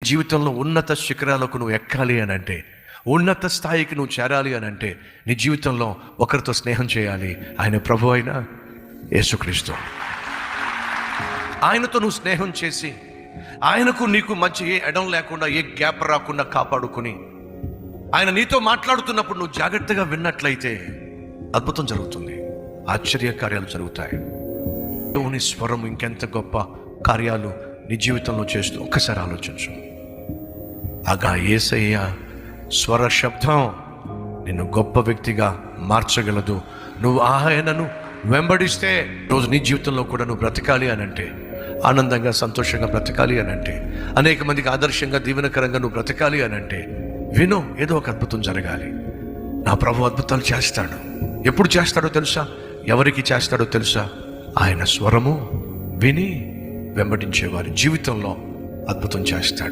జీవితంలో ఉన్నత శిఖరాలకు నువ్వు ఎక్కాలి అని అంటే, ఉన్నత స్థాయికి నువ్వు చేరాలి అని అంటే, నీ జీవితంలో ఒకరితో స్నేహం చేయాలి. ఆయన ప్రభు అయిన యేసుక్రీస్తు. ఆయనతో నువ్వు స్నేహం చేసి, ఆయనకు నీకు మధ్య ఏ ఎడం లేకుండా, ఏ గ్యాప్ రాకుండా కాపాడుకుని, ఆయన నీతో మాట్లాడుతున్నప్పుడు నువ్వు జాగ్రత్తగా విన్నట్లయితే అద్భుతం జరుగుతుంది, ఆశ్చర్య కార్యాలు జరుగుతాయి. దేవుని స్వరం ఇంకెంత గొప్ప కార్యాలు నీ జీవితంలో చేస్తూ ఒక్కసారి ఆలోచించు. ఆగా యేసయ్య స్వర శబ్దం నిన్ను గొప్ప వ్యక్తిగా మార్చగలదు. నువ్వు ఆయనను వెంబడిస్తే రోజు నీ జీవితంలో కూడా నువ్వు బ్రతకాలి అని అంటే, ఆనందంగా సంతోషంగా బ్రతకాలి అని అంటే, అనేక మందికి ఆదర్శంగా దీవెనకరంగా నువ్వు బ్రతకాలి అని అంటే, విను, ఏదో ఒక అద్భుతం జరగాలి. నా ప్రభు అద్భుతాలు చేస్తాడు. ఎప్పుడు చేస్తాడో తెలుసా? ఎవరికి చేస్తాడో తెలుసా? ఆయన స్వరము విని వెంబడించే వారి జీవితంలో అద్భుతం చేస్తాడు.